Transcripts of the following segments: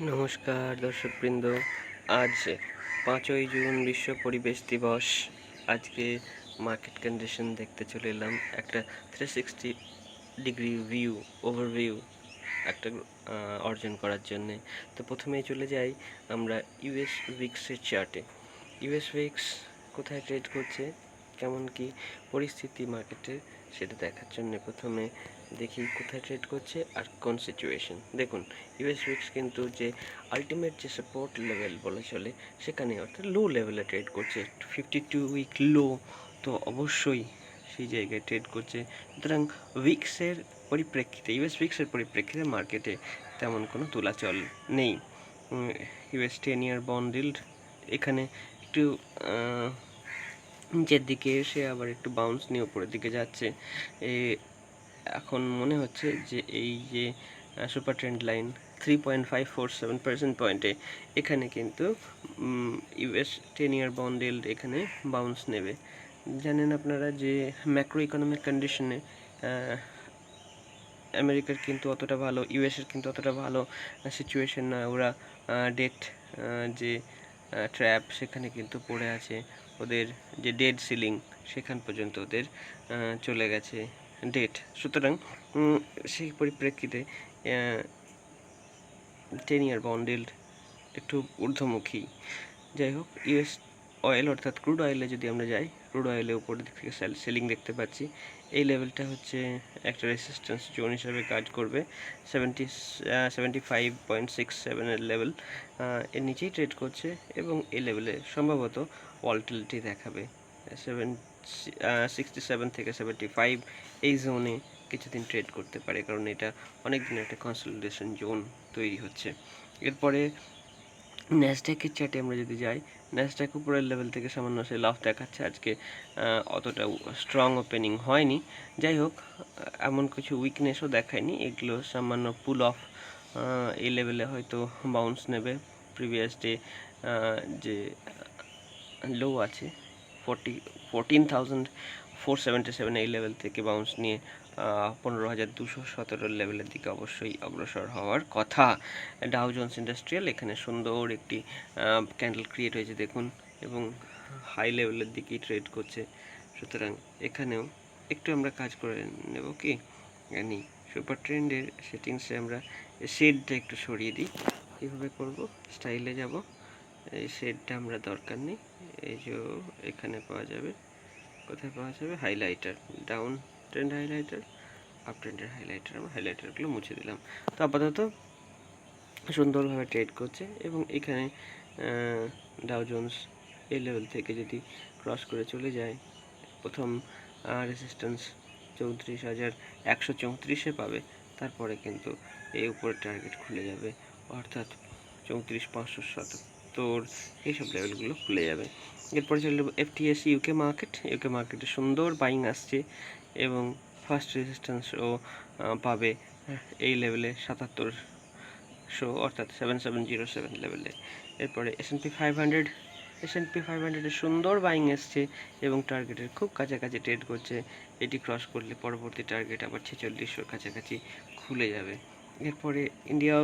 নমস্কার দর্শকবৃন্দ। আজ 5ই জুন বিশ্ব পরিবেশ দিবস। আজকে মার্কেট কন্ডিশন দেখতে চলে এলাম, একটা 360 ডিগ্রি ওভারভিউ একটা অর্জন করার জন্যে। তো প্রথমেই চলে যাই আমরা ইউএস উইক্সের চার্টে। ইউএস উইক্স কোথায় ট্রেড করছে, কেমন কি পরিস্থিতি মার্কেটে, সেটা দেখার জন্য প্রথমে দেখি কোথায় ট্রেড করছে আর কোন সিচুয়েশন। দেখুন, ইউএস উইক্স কিন্তু যে আলটিমেট যে সাপোর্ট লেভেল বলে চলে, সেখানে অর্থাৎ লো লেভেলে ট্রেড করছে, 52 উইক লো। তো অবশ্যই সেই জায়গায় ট্রেড করছে। সুতরাং উইক্সের পরিপ্রেক্ষিতে, ইউএস উইক্সের পরিপ্রেক্ষিতে মার্কেটে তেমন কোনো তোলাচল নেই। ইউএস 10 ইয়ার বন্ড yield এখানে একটু নিচের দিকে এসে আবার একটু বাউন্স নিয়ে উপরের দিকে যাচ্ছে। এখন মনে হচ্ছে যে এই যে সুপার ট্রেন্ড লাইন 3.547% পয়েন্টে, এখানে কিন্তু ইউএস 10 ইয়ার বন্ড yield এখানে বাউন্স নেবে। জানেন আপনারা যে ম্যাক্রো ইকোনমিক কন্ডিশনে আমেরিকার কিন্তু অতটা ভালো, ইউএসের কিন্তু অতটা ভালো সিচুয়েশন না। ওরা ডেট যে ট্র্যাপ সেখানে কিন্তু পড়ে আছে, ওদের যে ডেড সিলিং সেখান পর্যন্ত ওদের চলে গেছে ডেট। সুতরাং সেই পরিপ্রেক্ষিতে 10 ইয়ার বন্ড yield একটু ঊর্ধ্বমুখী। যাই হোক, ইউএস অয়েল অর্থাৎ ক্রুড অয়েলে যদি আমরা যাই, ক্রুড অয়েলে উপরের দিক থেকে সেলিং দেখতে পাচ্ছি। এই লেভেলটা হচ্ছে একটা রেসিস্ট্যান্স জোন হিসাবে কাজ করবে। 75.67 লেভেল, এর নিচেই ট্রেড করছে এবং এই লেভেলে সম্ভবত ভলাটিলিটি দেখাবে। 67 থেকে 75 এই জোনে কিছুদিন ট্রেড করতে পারে, কারণ এটা অনেক দিনের একটা কনসলিডেশন জোন তৈরি হচ্ছে। এরপরে ন্যাসড্যাকের চার্টে আমরা যদি যাই, ন্যাসড্যাক উপরের লেভেল থেকে সামান্য সে লাভ দেখাচ্ছে। আজকে অতটা স্ট্রং ওপেনিং হয়নি। যাই হোক, এমন কিছু উইকনেসও দেখায়নি, এগুলো সামান্য পুল অফ। এই লেভেলে হয়তো বাউন্স নেবে। প্রিভিয়াস ডে যে লো আছে 14,477, এই লেভেল থেকে বাউন্স নিয়ে 15,217 লেভেলের দিকে অবশ্যই অগ্রসর হওয়ার কথা। ডাউ জোন্স ইন্ডাস্ট্রিয়াল এখানে সুন্দর একটি ক্যান্ডেল ক্রিয়েট হয়েছে দেখুন, এবং হাই লেভেলের দিকেই ট্রেড করছে। সুতরাং এখানেও একটু আমরা কাজ করে নেব কি জানি। সুপার ট্রেন্ডের সেটিংসে আমরা শেডটা একটু সরিয়ে দিই। কীভাবে করব, স্টাইলে যাব, এই শেডটা আমরা দরকার নেই। এই যে এখানে পাওয়া যাবে, কোথায় পাওয়া যাবে, highlighter, down trend highlighter, up ট্রেন্ডের হাইলাইটার। আমরা হাইলাইটারগুলো মুছে দিলাম। তো আপাতত সুন্দরভাবে ট্রেড করছে। এবং এখানে ডাউ জোন্স এই লেভেল থেকে যদি ক্রস করে চলে যায়, প্রথম রেসিস্ট্যান্স 34,134 পাবে, তারপরে কিন্তু এই উপরের টার্গেট খুলে যাবে, অর্থাৎ 34,577 এইসব লেভেলগুলো খুলে যাবে। এরপরে চলে যাবো এফটিএসি ইউকে মার্কেট। ইউকে মার্কেটে সুন্দর বাইং আসছে এবং ফার্স্ট রেজিস্ট্যান্সও পাবে এই লেভেলে 7700, অর্থাৎ 7707 লেভেলে। এরপরে S&P 500, S&P 500 সুন্দর বাইং এসছে এবং টার্গেটের খুব কাছাকাছি ট্রেড করছে। এটি ক্রস করলে পরবর্তী টার্গেট আবার 4600 কাছাকাছি খুলে যাবে। এরপরে ইন্ডিয়া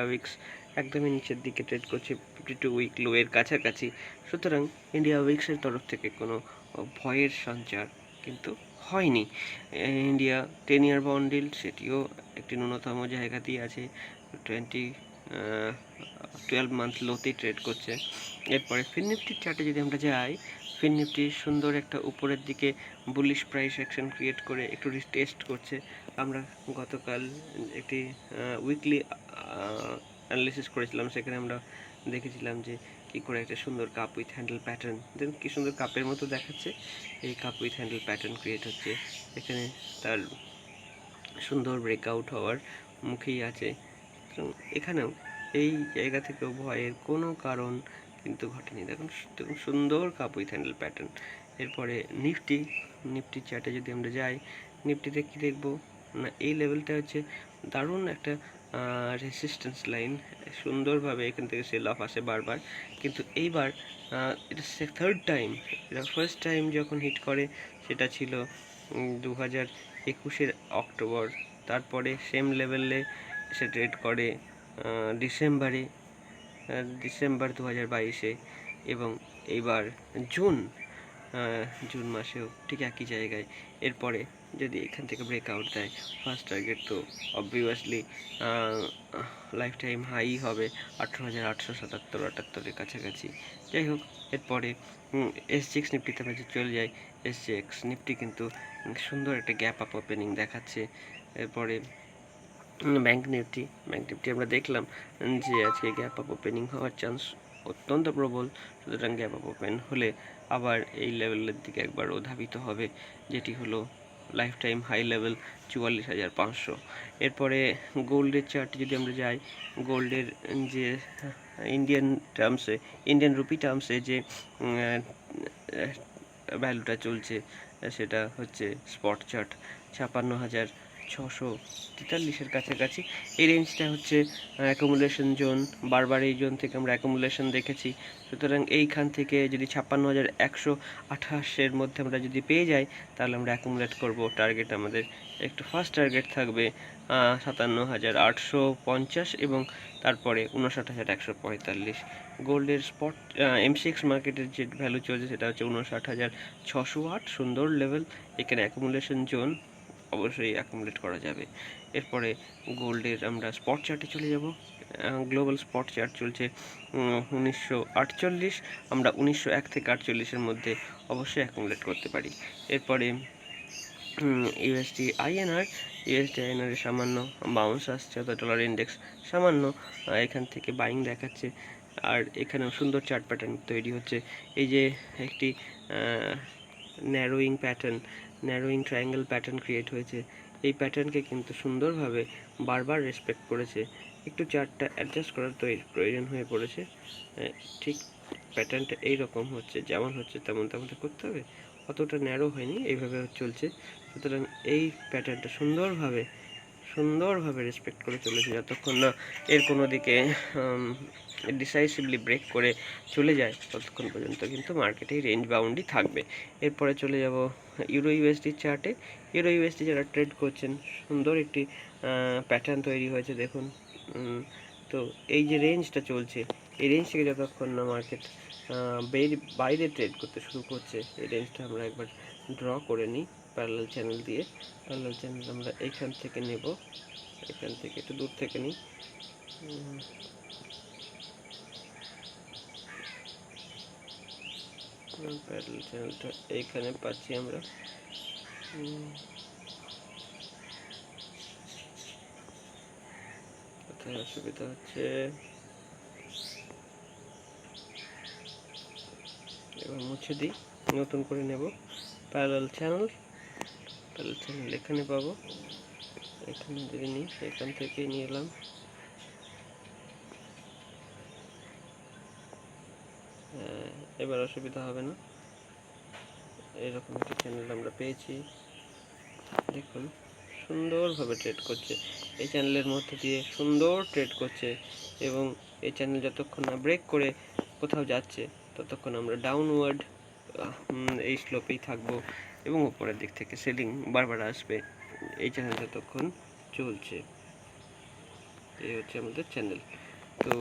উইক্স একদমই নিচের দিকে ট্রেড করছে, 52 উইক লো এর কাছাকাছি। সুতরাং ইন্ডিয়া উইক্সের তরফ থেকে কোনো ভয়ের সঞ্চার কিন্তু হয়নি। ইন্ডিয়া 10 ইয়ার বন্ড yield সেটিও একটি ন্যূনতম জায়গাতেই আছে, 12 মান্থ লোতেই ট্রেড করছে। এরপরে ফিন নিফটির চার্টে যদি আমরা যাই, ফিন নিফটি সুন্দর একটা উপরের দিকে বুলিশ প্রাইস অ্যাকশন ক্রিয়েট করে একটু রিটেস্ট করছে। আমরা গতকাল একটি উইকলি অ্যানালিসিস করেছিলাম, সেখানে আমরা দেখেছিলাম যে কী করে একটা সুন্দর কাপ উইথ হ্যান্ডেল প্যাটার্ন, দেখুন কী সুন্দর কাপের মতো দেখাচ্ছে। এই cup with handle pattern create হচ্ছে, এখানে তার সুন্দর ব্রেকআউট হওয়ার মুখেই আছে। এখানেও এই জায়গা থেকেও ভয়ের কোনো কারণ কিন্তু ঘটেনি। দেখুন সুন্দর কাপ উইথ হ্যান্ডেল প্যাটার্ন। এরপরে নিফটি চার্টে যদি আমরা যাই, নিফটিতে কী দেখবো না, এই লেভেলটা হচ্ছে দারুণ একটা রেসিস্ট্যান্স লাইন। সুন্দরভাবে এখান থেকে সেল অফ আসে বারবার, কিন্তু এইবার এটা থার্ড টাইম। এটা ফার্স্ট টাইম যখন হিট করে সেটা ছিল 2021 অক্টোবর। তারপরে সেম লেভেলে সে ট্রেড করে ডিসেম্বরে, ডিসেম্বর 2022-এ এবং এইবার জুন জুন মাসেও ঠিক একই জায়গায়। এরপরে যদি এখান থেকে ব্রেকআউট দেয়, ফার্স্ট টার্গেট তো অবভিয়াসলি লাইফ টাইম হাই হবে 18,877-78-এর কাছাকাছি। যাই হোক, এরপরে SGX নিফটিতে আমরা যে চলে যাই, SGX নিফটি কিন্তু সুন্দর একটা গ্যাপ আপ ওপেনিং দেখাচ্ছে। এরপরে ব্যাংক নিফটি আমরা দেখলাম যে আজকে গ্যাপ আপ ওপেনিং হওয়ার চান্স অত্যন্ত প্রবল। সুতরাং গ্যাপ আপ ওপেন হলে আবার এই লেভেলের দিকে একবার ধাবিত হবে, যেটি হলো লাইফ টাইম হাই লেভেল 44,500। এরপরে গোল্ডের চার্টে যদি আমরা যাই, গোল্ডের যে ইন্ডিয়ান রুপি টার্মসে যে ভ্যালুটা চলছে, সেটা হচ্ছে স্পট চার্ট 56,643-এর কাছাকাছি। এই রেঞ্জটা হচ্ছে অ্যাকুমুলেশন জোন। বারবার এই জোন থেকে আমরা অ্যাকুমুলেশন দেখেছি। সুতরাং এইখান থেকে যদি 56,128-এর মধ্যে আমরা যদি পেয়ে যাই, তাহলে আমরা অ্যাকুমুলেট করব। টার্গেট আমাদের একটু ফার্স্ট টার্গেট থাকবে 57,850 এবং তারপরে 59,145। গোল্ডের স্পট MCX মার্কেটের যে ভ্যালু চলছে সেটা হচ্ছে 59,608, সুন্দর লেভেল। এখানে অ্যাকুমুলেশন জোন, অবশ্যই অ্যাকুমুলেট করা যাবে। এরপরে গোল্ডের আমরা স্পট চার্টে চলে যাব। গ্লোবাল স্পট চার্ট চলছে 1948, আমরা 1901 থেকে 48-এর মধ্যে অবশ্যই অ্যাকুমুলেট করতে পারি। এরপরে USD INR এর সামান্য বাউন্স আসছে, অর্থাৎ ডলার ইন্ডেক্স সামান্য এখান থেকে বাইং দেখাচ্ছে। আর এখানেও সুন্দর চার্ট প্যাটার্ন তৈরি হচ্ছে। এই যে একটি ন্যারোয়িং ট্রায়াঙ্গেল প্যাটার্ন ক্রিয়েট হয়েছে। এই প্যাটার্নকে কিন্তু সুন্দরভাবে বারবার রেসপেক্ট করেছে। একটু চার্টটা অ্যাডজাস্ট করার প্রয়োজন হয়ে পড়েছে। ঠিক প্যাটার্নটা এইরকম হচ্ছে, যেমন হচ্ছে তেমন করতে হবে, অতটা ন্যারো হয়নি, এইভাবে চলছে। সুতরাং এই প্যাটার্নটা সুন্দরভাবে রেসপেক্ট করে চলেছে। যতক্ষণ না এর কোনো দিকে ডিসাইসিভলি ব্রেক করে চলে যায়, ততক্ষণ পর্যন্ত কিন্তু মার্কেটে রেঞ্জ বাউন্ডই থাকবে। এরপরে চলে যাব ইউরো ইউএসডি চার্টে। ইউরো ইউএসডি যারা ট্রেড করছেন, সুন্দর একটি প্যাটার্ন তৈরি হয়েছে দেখুন। তো এই যে রেঞ্জটা চলছে, এই রেঞ্জ থেকে যতক্ষণ না মার্কেট বাইরে ট্রেড করতে শুরু করছে, এই রেঞ্জটা আমরা একবার ড্র করে নিই প্যারালাল চ্যানেল দিয়ে। প্যারালাল চ্যানেল আমরা এইখান থেকে নেব, এখান থেকে একটু দূর থেকে নিই। প্যারালাল চ্যানেলটা এইখানে পাচ্ছি আমরা। কোথায় অসুবিধা হচ্ছে, এবার মুছে দিই, নতুন করে নেব। প্যারালাল চ্যানেল এখানে পাবো, এখানে যদি নিই, এখান থেকে নিয়ে এলাম। এবার অসুবিধা হবে না। এরকম একটা চ্যানেল আমরা পেয়েছি, দেখুন সুন্দরভাবে ট্রেড করছে। এই চ্যানেলের মধ্যে দিয়ে সুন্দর ট্রেড করছে এবং এই চ্যানেল যতক্ষণ না ব্রেক করে কোথাও যাচ্ছে, ততক্ষণ আমরা ডাউনওয়ার্ড এই স্লোপেই থাকবো এবং উপরের দিক থেকে সেলিং বারবার আসবে। এই চ্যানেল যতক্ষণ চলছে, এই হচ্ছে আমাদের চ্যানেল। তো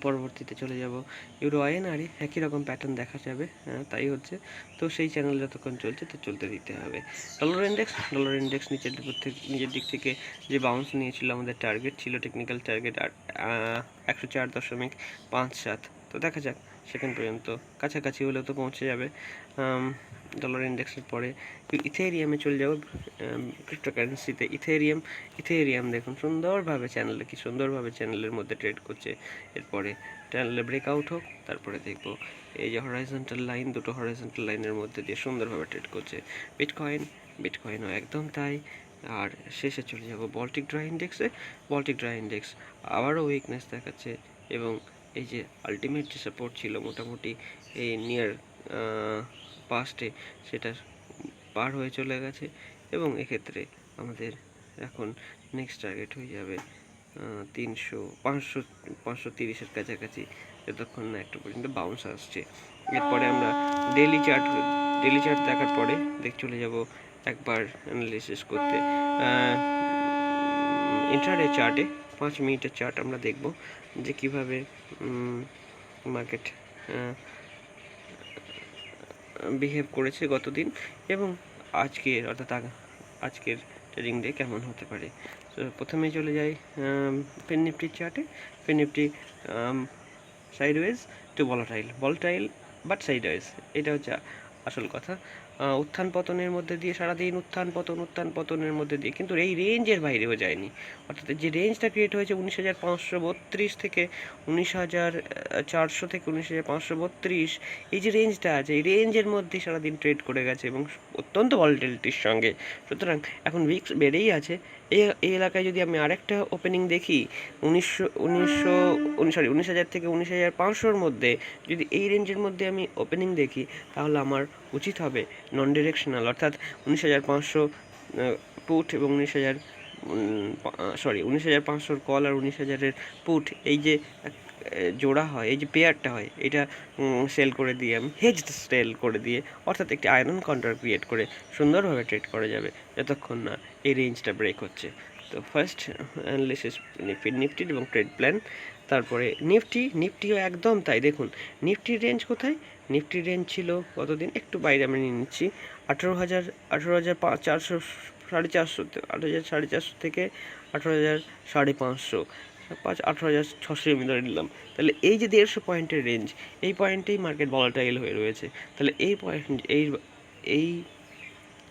পরবর্তীতে চলে যাব ইউরো আইএনআরে, একই রকম প্যাটার্ন দেখা যাবে, তাই হচ্ছে। তো সেই চ্যানেল যতক্ষণ চলছে তো চলতে দিতে হবে। ডলার ইন্ডেক্স নিজের দিক থেকে যে বাউন্স নিয়েছিল, আমাদের টার্গেট ছিল টেকনিক্যাল টার্গেট 104.57। তো দেখা যাক সেখান পর্যন্ত কাছাকাছি হলেও তো পৌঁছে যাবে। ডলার ইন্ডেক্সের পরে ইথেরিয়ামে চলে যাব, ক্রিপ্টোকারেন্সিতে। ইথেরিয়াম দেখুন সুন্দরভাবে চ্যানেলের মধ্যে ট্রেড করছে। এরপরে চ্যানেলে ব্রেকআউট হোক, তারপরে দেখব এই যে হরাইজন্টাল লাইন, দুটো হরাইজন্টাল লাইনের মধ্যে দিয়ে সুন্দরভাবে ট্রেড করছে। বিটকয়েনও একদম তাই। আর শেষে চলে যাব বল্টিক ড্রাই ইন্ডেক্স আবারও উইকনেস দেখাচ্ছে এবং এই যে আলটিমেট যে সাপোর্ট ছিল মোটামুটি এই নিয়ার পাস্টে, সেটা পার হয়ে চলে গেছে এবং এক্ষেত্রে আমাদের এখন নেক্সট টার্গেট হয়ে যাবে 530-এর কাছাকাছি, যতক্ষণ না একটু পর্যন্ত বাউন্স আসছে। এরপরে আমরা ডেলি চার্ট দেখার পরে চলে যাব একবার অ্যানালিসিস করতে ইন্ট্রাডে চার্টে। 5 মিনিটের চার্ট আমরা দেখব যে কিভাবে মার্কেট বিহেভ করেছে গতদিন এবং আজকের অর্থাৎ আজকের ট্রেডিং ডে কেমন হতে পারে। তো প্রথমে চলে যাই ফিন নিফটির চার্টে। Fin Nifty sideways to volatile but sideways, এটা হচ্ছে আসল কথা। উত্থান পতনের মধ্যে দিয়ে সারাদিন উত্থান পতনের মধ্যে দিয়ে, কিন্তু এই রেঞ্জের বাইরেও যায়নি। অর্থাৎ যে রেঞ্জটা ক্রিয়েট হয়েছে 19,532 থেকে 19,400 থেকে 19,532, এই যে রেঞ্জটা আছে এই রেঞ্জের মধ্যে সারাদিন ট্রেড করে গেছে এবং অত্যন্ত ভলাটিলিটির সঙ্গে। সুতরাং এখন উইক্স বেড়েই আছে। এই এলাকায় যদি আমি আরেকটা ওপেনিং দেখি 19,000 থেকে 19,500-র মধ্যে, যদি এই রেঞ্জের মধ্যে আমি ওপেনিং দেখি তাহলে আমার উচিত হবে নন ডিরেকশনাল, অর্থাৎ 19,500 পুট এবং 19,500-র কল আর 19,000-এর পুট, এই যে জোড়া হয়, এই যে পেয়ারটা হয়, এটা সেল করে দিয়ে আমি হেজড সেল করে দিয়ে, অর্থাৎ একটি আয়রন কন্ট্রাক্ট ক্রিয়েট করে সুন্দরভাবে ট্রেড করা যাবে যতক্ষণ না এই রেঞ্জটা ব্রেক হচ্ছে। তো ফার্স্ট অ্যানালিসিস নিফটির এবং ট্রেড প্ল্যান। তারপরে নিফটিও একদম তাই। দেখুন নিফটির রেঞ্জ কোথায়, নিফটির রেঞ্জ ছিল গতদিন, একটু বাইরে আমরা নিয়ে নিচ্ছি 18,400 18,400 থেকে 18,500, 18,600 আমি ধরে নিলাম। তাহলে এই যে 150 পয়েন্টের রেঞ্জ, এই পয়েন্টেই মার্কেট ভলাটাইল হয়ে রয়েছে। তাহলে এই পয়েন্ট এই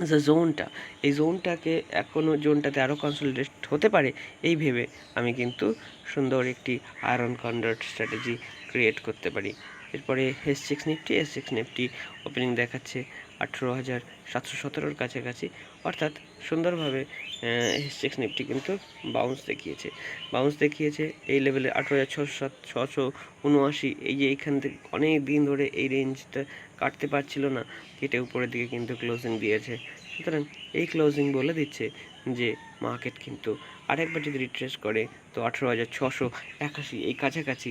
যে জোনটা, এই জোনটাতে আরও কনসলিডেট হতে পারে এই ভেবে আমি কিন্তু সুন্দর একটি আয়রন কন্ডাক্ট স্ট্র্যাটেজি ক্রিয়েট করতে পারি। এরপরে S6 নিফটি ওপেনিং দেখাচ্ছে 18,717-র কাছাকাছি, অর্থাৎ সুন্দরভাবে S6 নিফটি কিন্তু বাউন্স দেখিয়েছে এই লেভেলে 18,679। এই যে এইখান থেকে অনেক দিন ধরে এই রেঞ্জটা কাটতে পারছিল না, কেটে উপরের দিকে কিন্তু ক্লোজিং দিয়েছে। সুতরাং এই ক্লোজিং বলে দিচ্ছে যে মার্কেট কিন্তু আরেকবার যদি রিট্রেস করে তো 18,681 এই কাছাকাছি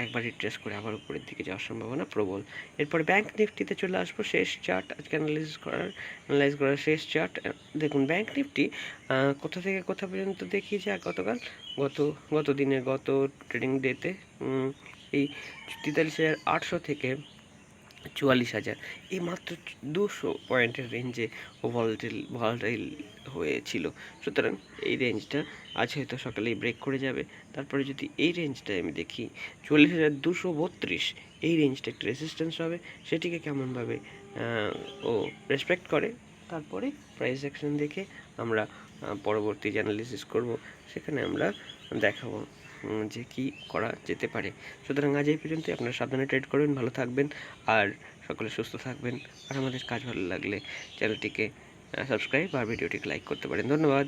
একবার রিট্রেস করে আবার উপরের দিকে যাওয়ার সম্ভাবনা প্রবল। এরপরে ব্যাংক নিফটিতে চলে আসবো, শেষ চার্ট আজকে অ্যানালাইজ করার শেষ চার্ট। দেখুন ব্যাংক নিফটি কোথা থেকে কোথা পর্যন্ত দেখিয়েছে গত ট্রেডিং ডেতে এই 43,800 থেকে 44,000, এই মাত্র 200 পয়েন্টের রেঞ্জে ভলাটাইল হয়েছিল। সুতরাং এই রেঞ্জটা আজ হয়তো সকালেই ব্রেক করে যাবে। তারপরে যদি এই রেঞ্জটা আমি দেখি 44,232, এই রেঞ্জটা একটু রেসিস্ট্যান্স হবে, সেটিকে কেমনভাবে ও রেসপেক্ট করে, তারপরে প্রাইস অ্যাকশন দেখে আমরা পরবর্তী যে অ্যানালিসিস করব সেখানে আমরা দেখাবো যে কি করা যেতে পারে। সুতরাং আজ এই পর্যন্ত। আপনারা সাবধানে ট্রেড করবেন, ভালো থাকবেন আর সকলে সুস্থ থাকবেন। আর আমাদের কাজ ভালো লাগলে চ্যানেলটিকে সাবস্ক্রাইব আর ভিডিওটিকে লাইক করতে পারেন। ধন্যবাদ।